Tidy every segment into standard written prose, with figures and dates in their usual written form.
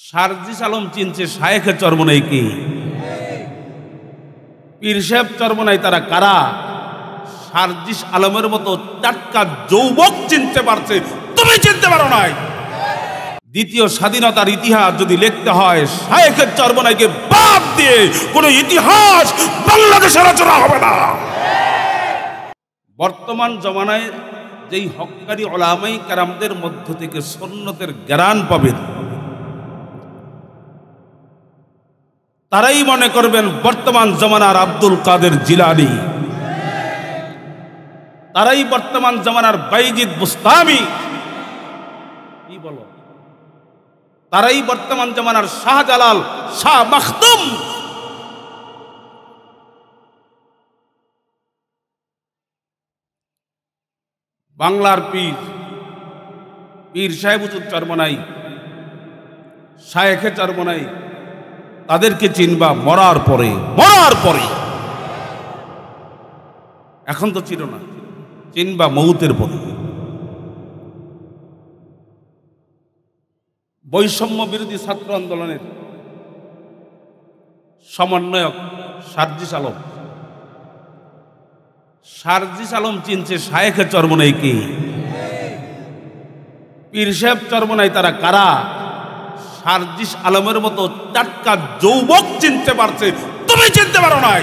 সারজিস আলম চিনছে শায়েখে চরমনাই কি? পীর সাহেব চরমনাই তারা কারা? সারজিস আলমের মতো টাটকা যৌবক চিনতে পারছে, তুমি চিনতে পারো নাই। দ্বিতীয় স্বাধীনতার ইতিহাস যদি লিখতে হয়, শায়েখে চরমনাইকে বাদ দিয়ে কোনো ইতিহাস বাংলাদেশে রচনা হবে না। বর্তমান জমানায় যেই হক্কানি উলামায়ে কেরামদের মধ্য থেকে সুন্নতের জ্ঞান পাবেন, তারাই মনে করবেন বর্তমান জমানার আব্দুল কাদের জিলানী, তারাই বর্তমান জমানার বাইজিদ বুস্তামি, কি বলো, তারাই বর্তমান জমানার শাহজালাল, শাহ মাখদুম। বাংলার পীর, পীর সাহেব হুজুর চরমনাই, শায়েখে চরমনাই, তাদেরকে চিনবা মরার পরে, মরার পরে। এখন তো চিনো না, চিনবা মৌতের পরে। বৈষম্য বিরোধী ছাত্র আন্দোলনের সমন্বয়ক সারজিস আলম, সারজিস আলম চিনছে শায়েখে চরমনাই কি? পীর সাহেব চরমনাই তারা কারা? সারজিস আলমের মতো টাটকা যৌবক চিনতে পারছে, তুমি চিনতে পারো নাই।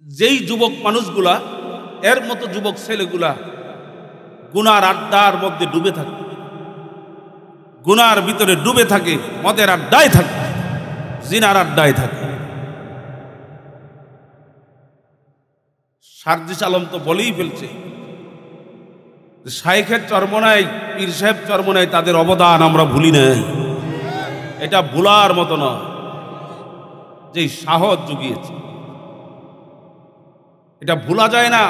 যেই যুবক মানুষগুলা, এর মতো যুবক ছেলেগুলা গুনার আড্ডার মধ্যে ডুবে থাকে, গুনার ভিতরে ডুবে থাকে, মদের আড্ডায় থাকে, জিনার আড্ডায় থাকে। সারজিস আলম তো বলেই ফেলছে, শায়েখের চরমনাই, পীর সাহেব চরমনাই, তাদের অবদান আমরা ভুলি নাই। এটা ভুলার মতো নয়, যেই সাহস জুগিয়েছে, এটা ভুলা যায় না।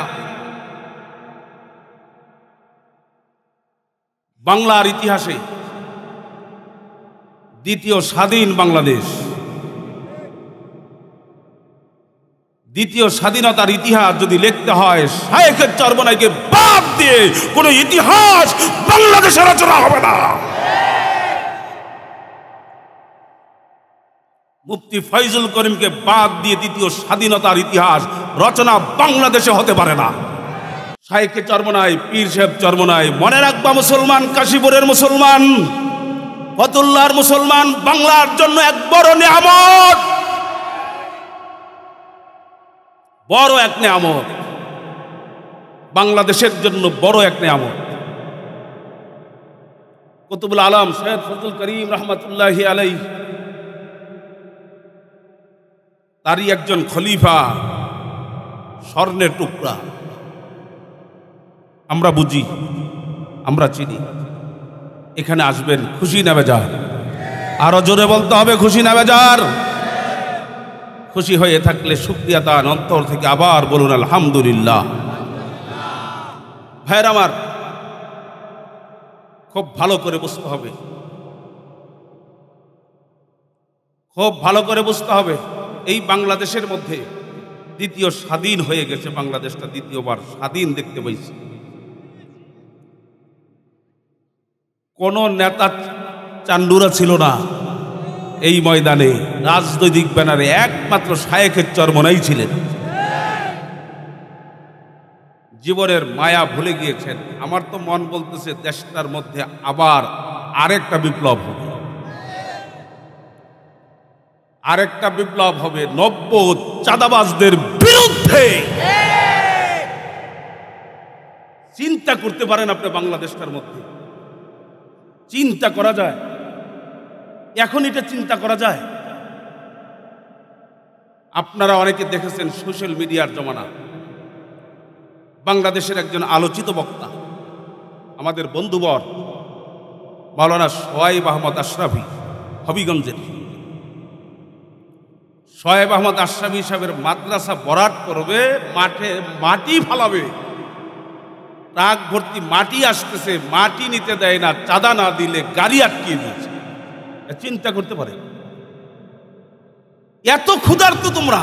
বাংলার ইতিহাসে দ্বিতীয় স্বাধীন বাংলাদেশ, দ্বিতীয় স্বাধীনতার ইতিহাস যদি লিখতে হয়, শায়েখে চরমনাইকে বাদ দিয়ে কোনো ইতিহাস বাংলাদেশে রচনা হবে না। মুফতি ফয়জুল করিমকে বাদ দিয়ে দ্বিতীয় স্বাধীনতার ইতিহাস রচনা বাংলাদেশে হতে পারে না। শায়েখে চরমনাই, পীর সাহেব চরমনাই, মনে রাখবা মুসলমান, কাশীপুরের মুসলমান, ফতুল্লার মুসলমান, বাংলার জন্য এক বড় নিয়ামত, বড় এক নিয়ামত, বাংলাদেশের জন্য বড় এক নিয়ামত। কুতুবুল আলম সৈয়দ ফজলুল করিম রহমতুল্লাহি আলাইহি, তারই একজন খলিফা, স্বর্ণের টুকরা। আমরা বুঝি, আমরা চিনি। এখানে আসবেন খুশি না বেজার? আরো জোরে বলতে হবে, খুশি না বেজার? খুশি হয়ে থাকলে শুকরিয়া তান অন্তর থেকে আবার বলুন আলহামদুলিল্লাহ। ভাইয়ের আমার, খুব ভালো করে বুঝতে হবে, খুব ভালো করে বুঝতে হবে। এই বাংলাদেশের মধ্যে দ্বিতীয় স্বাধীন হয়ে গেছে, বাংলাদেশটা দ্বিতীয়বার স্বাধীন দেখতে পাইছে। কোন নেতা চান্ডুরা ছিল না এই ময়দানে, রাজনৈতিক ব্যানারে একমাত্র শায়েখে চরমনাই ছিলেন। জীবনের মায়া ভুলে গিয়েছেন। আমার তো মন বলতেছে দেশটার মধ্যে আবার আরেকটা বিপ্লব হবে, আরেকটা বিপ্লব হবে নব্য চাঁদাবাজদের বিরুদ্ধে। চিন্তা করতে পারেন আপনি বাংলাদেশটার মধ্যে? চিন্তা করা যায়? এখন এটা চিন্তা করা যায়? আপনারা অনেকে দেখেছেন সোশ্যাল মিডিয়ার জমানা, বাংলাদেশের একজন আলোচিত বক্তা, আমাদের বন্ধুবর মাওলানা সোহাইব আহমদ আশরাফি, হবিগঞ্জের সোহাইব আহমদ আশরাফি সাহেবের মাদ্রাসা বরাত করবে, মাঠে মাটি ফালাবে, ট্রাক ভর্তি মাটি আসতেছে, মাটি নিতে দেয় না, চাঁদা না দিলে গাড়ি আটকিয়ে দিয়েছে। চিন্তা করতে পারে? এত ক্ষুধার্ত তোমরা,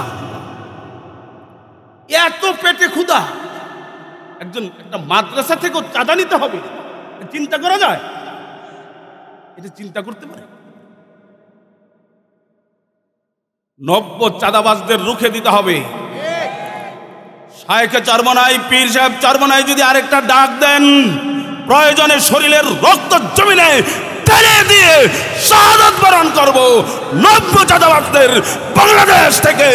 এত পেটে ক্ষুধা, একটা মাদ্রাসা থেকেও চাঁদা নিতে হবে, চিন্তা করা যায়? এটা চিন্তা করতে পারে? নব্য চাঁদাবাজদের রুখে দিতে হবে। শায়েখে চরমনাই, পীর সাহেব চরমনাই যদি আরেকটা ডাক দেন, প্রয়োজনে শরীরের রক্ত জমিনে ঢেলে দিয়ে শাহাদাত বরণ করব। নব্য চাঁদাবাজদের বাংলাদেশ থেকে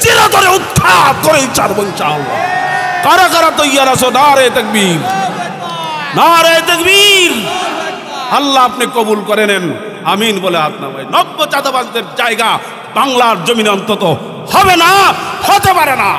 চিরতরে উৎখাত করেই ছাড়ব ইনশাআল্লাহ। কারা কারা তৈয়ার আছো? নারে তাকবীর, নারে তাকবীর। আল্লাহ আপনি কবুল করে নেন, আমিন বলে হাত নামাই। নব্য চাঁদাবাজদের জায়গা বাংলার জমিনে অন্তত হবে না, হতে পারে না।